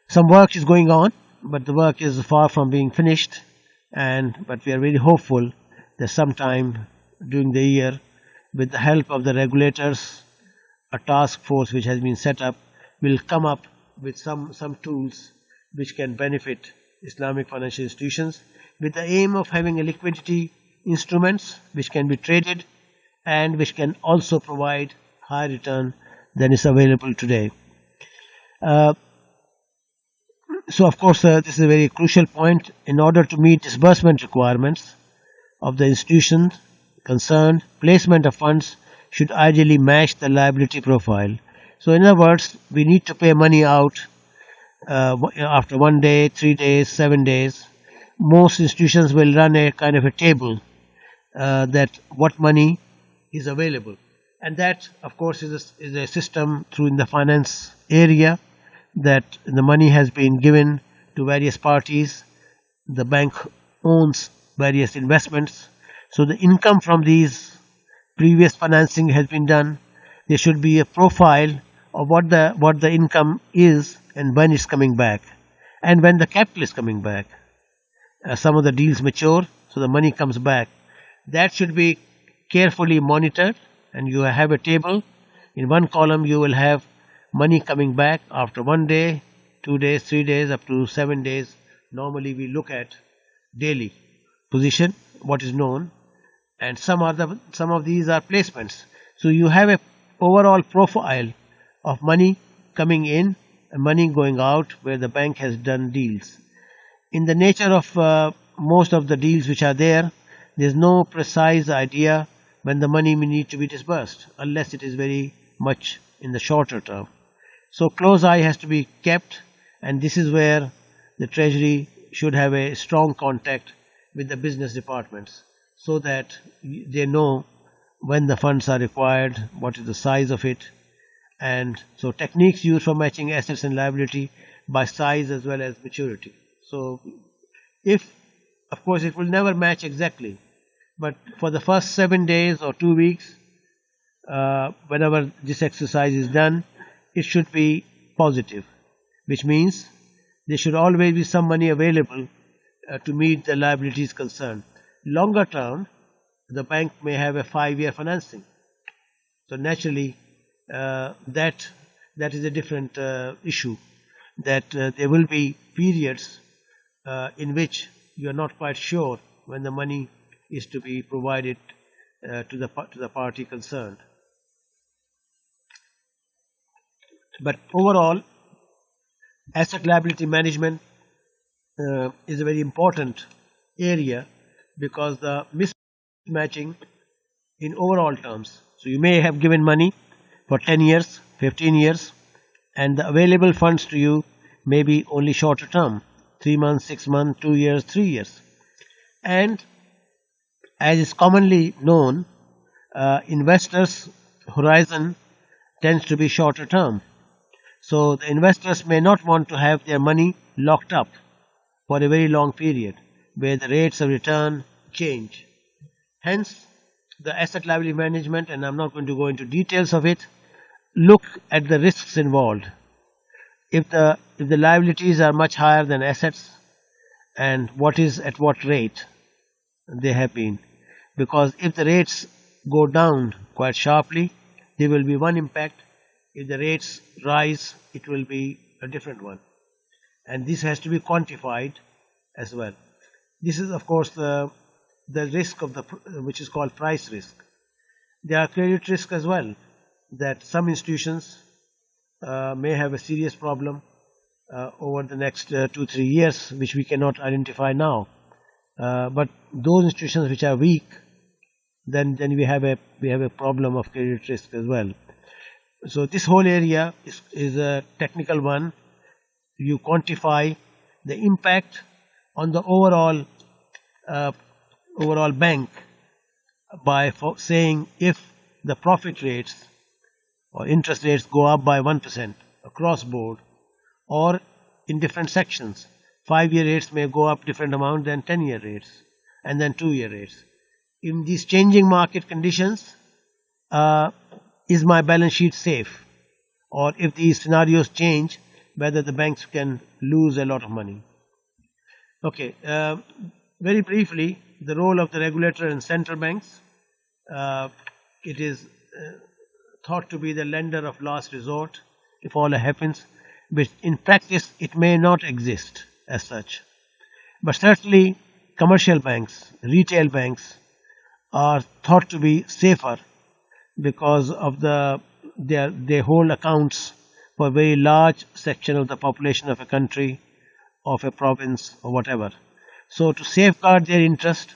Some work is going on, but the work is far from being finished, but we are very hopeful that sometime during the year, with the help of the regulators, a task force which has been set up will come up with some tools which can benefit Islamic financial institutions, with the aim of having a liquidity instruments which can be traded and which can also provide higher return than is available today. So of course this is a very crucial point. In order to meet disbursement requirements of the institution concerned, placement of funds should ideally match the liability profile. So in other words, we need to pay money out after 1 day, 3 days, 7 days. Most institutions will run a kind of a table that what money is available, and that of course is a system through in the finance area, that the money has been given to various parties. The bank owns various investments, so the income from these previous financing has been done. There should be a profile of what the income is and when it's coming back, and when the capital is coming back. Some of the deals mature, so the money comes back. That should be carefully monitored, and you have a table. In one column you will have money coming back after 1 day, 2 days, 3 days, up to 7 days. Normally we look at daily position, what is known, and some of these are placements. So you have a overall profile of money coming in and money going out where the bank has done deals. In the nature of most of the deals which are there is no precise idea when the money may need to be disbursed, unless it is very much in the shorter term. So close eye has to be kept, and this is where the Treasury should have a strong contact with the business departments, so that they know when the funds are required, what is the size of it, and so techniques used for matching assets and liability by size as well as maturity. So if, of course, it will never match exactly, but for the first 7 days or 2 weeks, whenever this exercise is done, it should be positive, which means there should always be some money available to meet the liabilities concerned. Longer term, the bank may have a 5-year financing, so naturally that is a different issue, that there will be periods in which you are not quite sure when the money is to be provided to the party concerned. But overall, asset liability management is a very important area, because the mismatching in overall terms. So you may have given money for 10 years, 15 years, and the available funds to you may be only shorter term, 3 months, 6 months, 2 years, 3 years. And as is commonly known, investors' horizon tends to be shorter term. So the investors may not want to have their money locked up for a very long period where the rates of return change. Hence, the asset liability management, and I'm not going to go into details of it, look at the risks involved. If the liabilities are much higher than assets, and at what rate they have been. Because if the rates go down quite sharply, there will be one impact. If the rates rise, it will be a different one. And this has to be quantified as well. This is, of course, the risk of which is called price risk. There are credit risk as well, that some institutions may have a serious problem over the next 2-3 years, which we cannot identify now. But those institutions which are weak, then we have a problem of credit risk as well. So this whole area is a technical one. You quantify the impact on the overall bank by saying if the profit rates or interest rates go up by 1% across board, or in different sections. 5-year rates may go up different amount than 10-year rates, and then 2-year rates. In these changing market conditions, is my balance sheet safe? Or if these scenarios change, whether the banks can lose a lot of money. Okay, very briefly, the role of the regulator and central banks. It is thought to be the lender of last resort if all happens, but in practice it may not exist as such. But certainly commercial banks, retail banks are thought to be safer because of they hold accounts for a very large section of the population of a country, of a province, or whatever. So to safeguard their interest,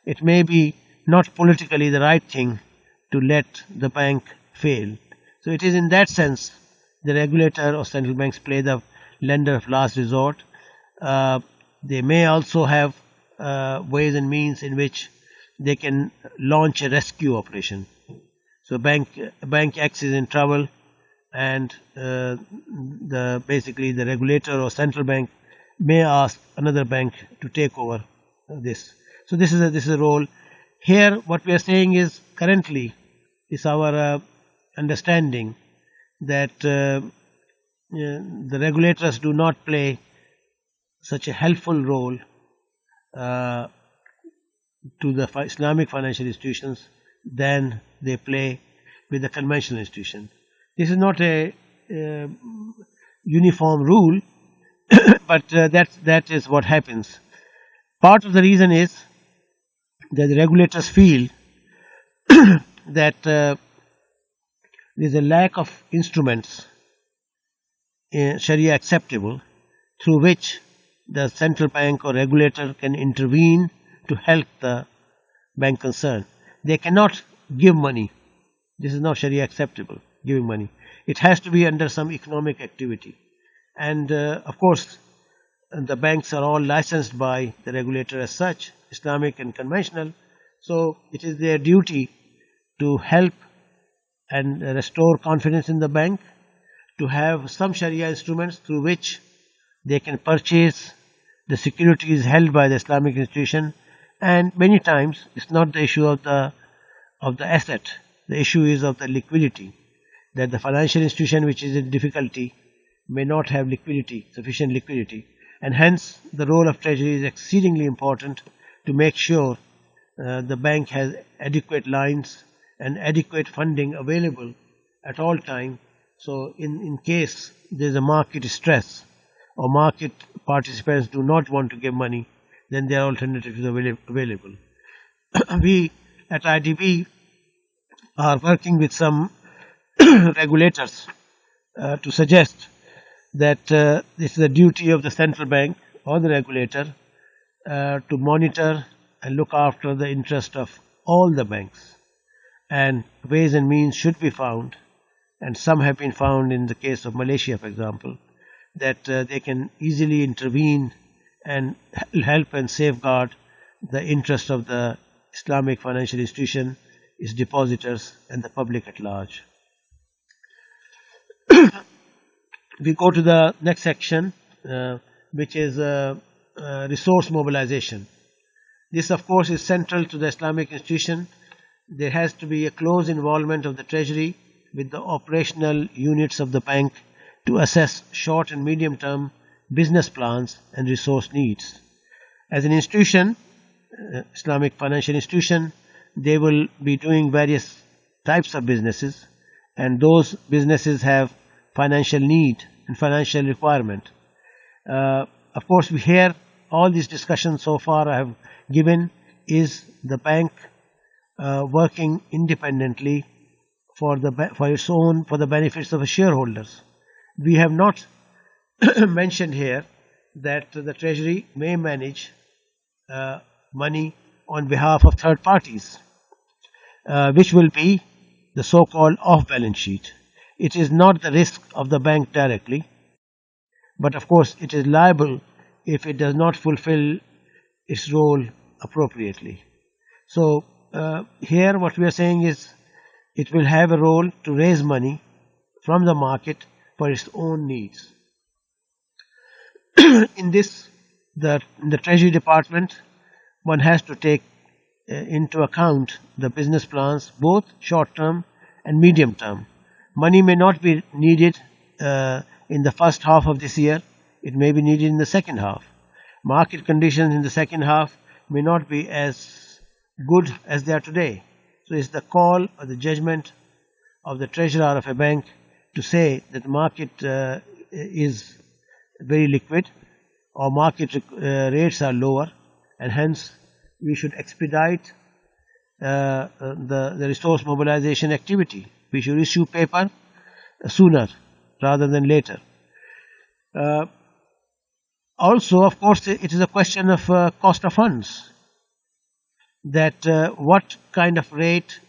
it may be not politically the right thing to let the bank fail. So it is in that sense the regulator or central banks play the lender of last resort. They may also have ways and means in which they can launch a rescue operation. So bank X is in trouble, and basically the regulator or central bank may ask another bank to take over this. So this is a role. Here, what we are saying is currently is our understanding that the regulators do not play such a helpful role to the Islamic financial institutions than they play with the conventional institution. This is not a uniform rule, but that is what happens. Part of the reason is that the regulators feel that there is a lack of instruments Sharia acceptable through which the central bank or regulator can intervene to help the bank concerned. They cannot give money. This is not Sharia acceptable, giving money. It has to be under some economic activity. And of course, the banks are all licensed by the regulator as such, Islamic and conventional. So it is their duty to help and restore confidence in the bank, to have some Sharia instruments through which they can purchase the securities held by the Islamic institution. And many times it's not the issue of the asset. The issue is of the liquidity, that the financial institution which is in difficulty may not have liquidity, sufficient liquidity, and hence the role of Treasury is exceedingly important to make sure the bank has adequate lines and adequate funding available at all time. So in case there is a market stress or market participants do not want to give money, then there are alternatives available. We at IDB are working with some regulators to suggest that this is a duty of the central bank or the regulator to monitor and look after the interest of all the banks, and ways and means should be found, and some have been found in the case of Malaysia, for example, that they can easily intervene and help and safeguard the interest of the Islamic financial institution, its depositors, and the public at large. We go to the next section, which is resource mobilization. This, of course, is central to the Islamic institution. There has to be a close involvement of the Treasury with the operational units of the bank to assess short and medium term business plans and resource needs. As an institution, Islamic financial institution, they will be doing various types of businesses, and those businesses have financial need and financial requirement. Of course, we hear all these discussions so far I have given is the bank working independently for the benefits of the shareholders. We have not mentioned here that the Treasury may manage money on behalf of third parties, which will be the so-called off-balance sheet. It is not the risk of the bank directly, but of course it is liable if it does not fulfill its role appropriately. So here what we are saying is it will have a role to raise money from the market for its own needs. In this, the Treasury Department, one has to take into account the business plans, both short term and medium term. Money may not be needed in the first half of this year, it may be needed in the second half. Market conditions in the second half may not be as good as they are today. So it's the call or the judgment of the treasurer of a bank to say that the market is very liquid or market rates are lower, and hence we should expedite the resource mobilization activity. We should issue paper sooner rather than later. Also, of course, it is a question of cost of funds, that what kind of rate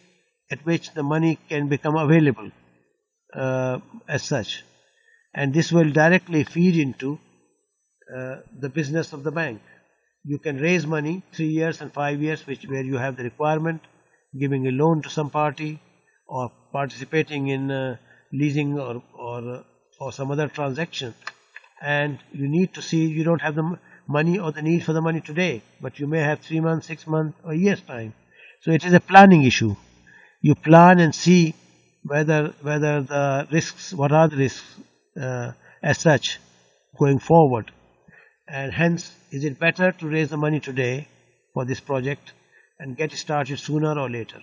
at which the money can become available as such. And this will directly feed into the business of the bank. You can raise money 3 years and 5 years, where you have the requirement, giving a loan to some party or participating in leasing or some other transaction. And you need to see, you don't have the money or the need for the money today, but you may have 3 months, 6 months or a year's time. So it is a planning issue. You plan and see whether the risks, what are the risks as such going forward. And hence, is it better to raise the money today for this project and get it started sooner or later?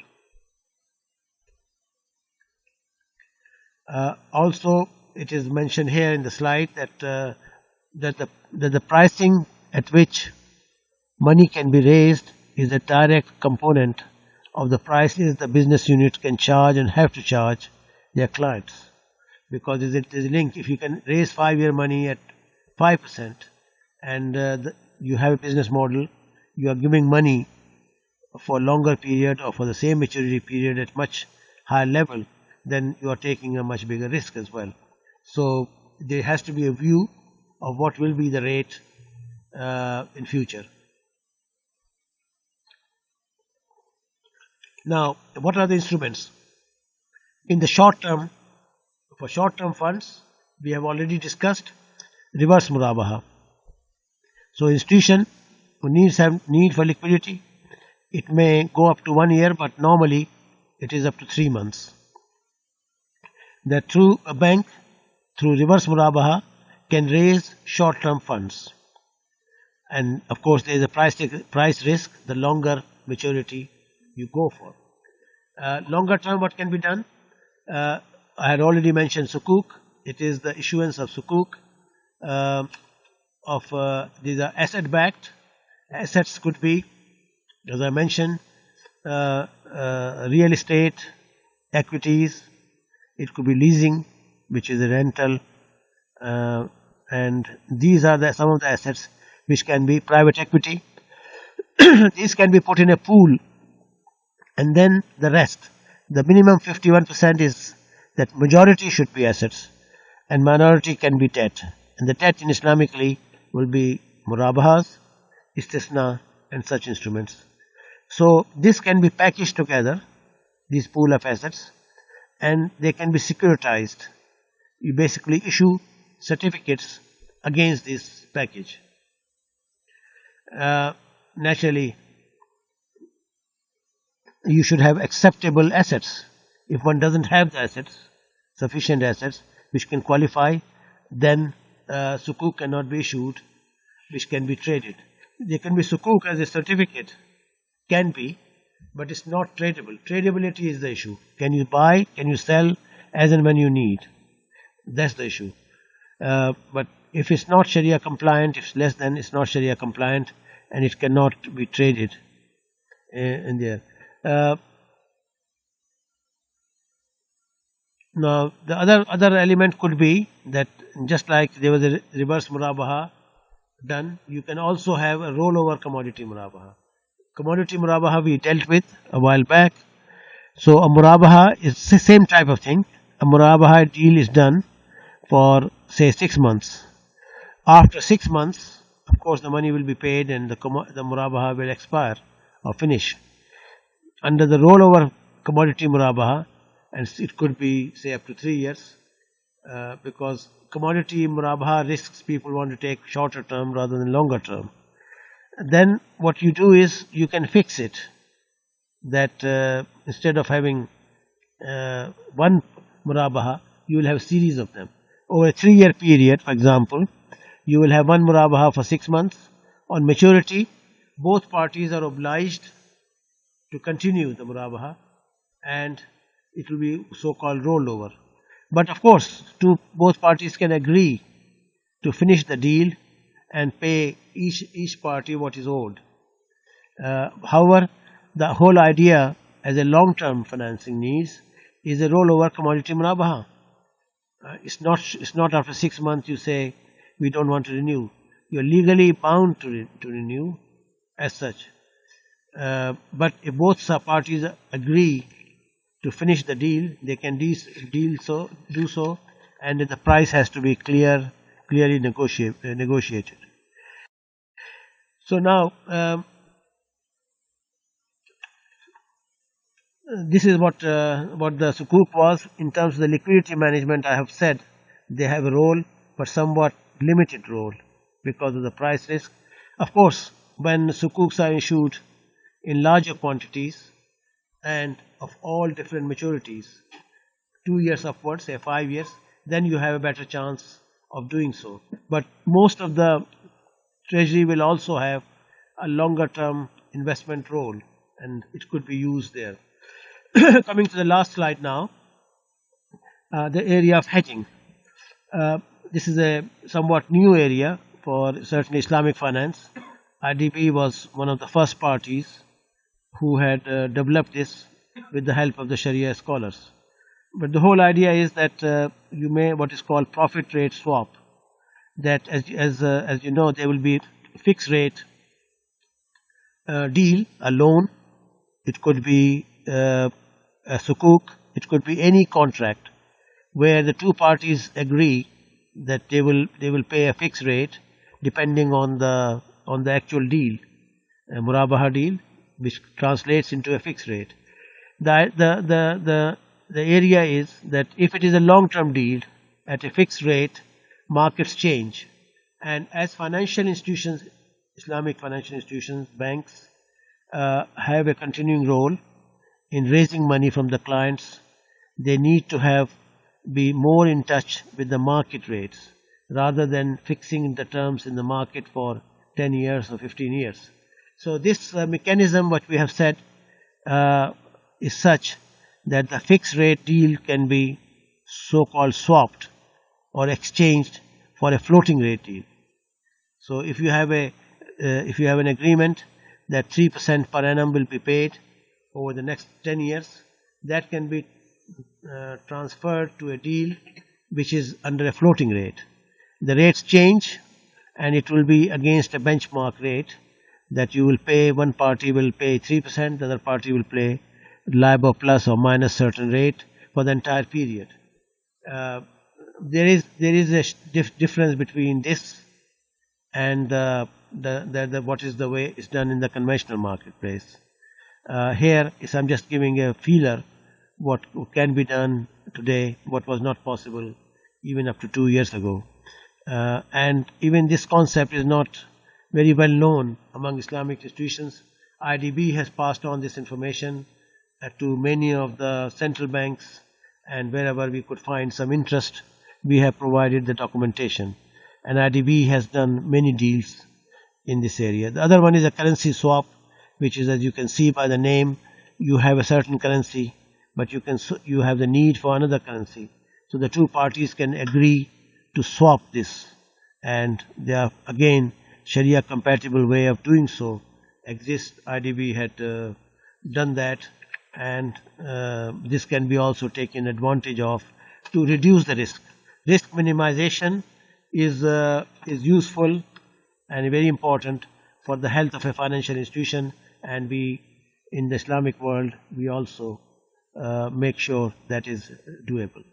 Also, it is mentioned here in the slide that the pricing at which money can be raised is a direct component of the prices the business unit can charge and have to charge their clients. Because there is a link. If you can raise 5-year money at 5%, and you have a business model, you are giving money for a longer period or for the same maturity period at much higher level, then you are taking a much bigger risk as well. So there has to be a view of what will be the rate in future. Now, what are the instruments? In the short term, for short-term funds, we have already discussed reverse murabaha. So institution who need for liquidity, it may go up to 1 year, but normally it is up to 3 months. That through a bank, through reverse murabaha, can raise short-term funds. And of course there is a price risk the longer maturity you go for. Longer term, what can be done? I had already mentioned sukuk. It is the issuance of sukuk. These are asset-backed. Assets could be, as I mentioned, real estate, equities. It could be leasing, which is a rental, and these are some of the assets which can be private equity. These can be put in a pool, and then the rest, the minimum 51% is that majority should be assets and minority can be debt. And the debt in Islamically will be murabahas, istisna and such instruments. So this can be packaged together, these pool of assets, and they can be securitized. You basically issue certificates against this package. Naturally, you should have acceptable assets. If one doesn't have the assets, sufficient assets, which can qualify, then sukuk cannot be issued, which can be traded. There can be sukuk as a certificate, can be, but it's not tradable. Tradability is the issue. Can you buy, can you sell as and when you need? That's the issue. But if it's not Sharia compliant, if it's less than, it's not Sharia compliant, and it cannot be traded in there. Now, the other element could be that just like there was a reverse murabaha done, you can also have a rollover commodity murabaha. Commodity murabaha we dealt with a while back. So a murabaha is the same type of thing. A murabaha deal is done for say 6 months. After 6 months, of course, the money will be paid and the murabaha will expire or finish. Under the rollover commodity murabaha, and it could be say up to 3 years, because commodity murabaha risks people want to take shorter term rather than longer term. Then what you do is you can fix it, that instead of having one murabaha, you will have a series of them. over a 3-year period, for example, you will have one murabaha for 6 months. On maturity, both parties are obliged to continue the murabaha, and it will be so-called rollover. But of course, both parties can agree to finish the deal and pay each party what is owed. However, the whole idea as a long-term financing needs is a rollover commodity murabaha. It's not after 6 months you say we don't want to renew. You're legally bound to renew as such. But if both parties agree to finish the deal, they can do so, and the price has to be clearly negotiated. So now, this is what the sukuk was. In terms of the liquidity management, I have said they have a role, but somewhat limited role because of the price risk. Of course, when sukuks are issued in larger quantities and of all different maturities, 2 years upwards, say 5 years, then you have a better chance of doing so. But most of the Treasury will also have a longer term investment role, and it could be used there. Coming to the last slide now, the area of hedging. This is a somewhat new area for certainly Islamic finance. IDB was one of the first parties who had developed this with the help of the Sharia scholars. But the whole idea is that you may what is called profit rate swap. That as you know, there will be fixed rate deal, a loan. It could be a sukuk. It could be any contract where the two parties agree that they will pay a fixed rate depending on the actual deal, a murabaha deal, which translates into a fixed rate. The area is that if it is a long-term deal at a fixed rate, markets change, and as financial institutions, Islamic financial institutions, banks, have a continuing role in raising money from the clients, they need to be more in touch with the market rates rather than fixing the terms in the market for 10 years or 15 years. So this mechanism, what we have said, is such that the fixed rate deal can be so-called swapped or exchanged for a floating rate deal. So if you have an agreement that 3% per annum will be paid over the next 10 years, that can be transferred to a deal which is under a floating rate. The rates change, and it will be against a benchmark rate that you will pay. One party will pay 3%, the other party will pay LIBOR plus or minus certain rate for the entire period. There is a difference between this and what is the way it's done in the conventional marketplace. Here I'm just giving a feeler what can be done today, what was not possible even up to 2 years ago. And even this concept is not very well known among Islamic institutions. IDB has passed on this information to many of the central banks, and wherever we could find some interest, we have provided the documentation. And IDB has done many deals in this area. The other one is a currency swap, which is, as you can see by the name, you have a certain currency, but you have the need for another currency. So the two parties can agree to swap this, and there are again Sharia compatible way of doing so exists. IDB had done that, and this can be also taken advantage of to reduce the risk. Risk minimization is useful and very important for the health of a financial institution, and we in the Islamic world we also make sure that is doable.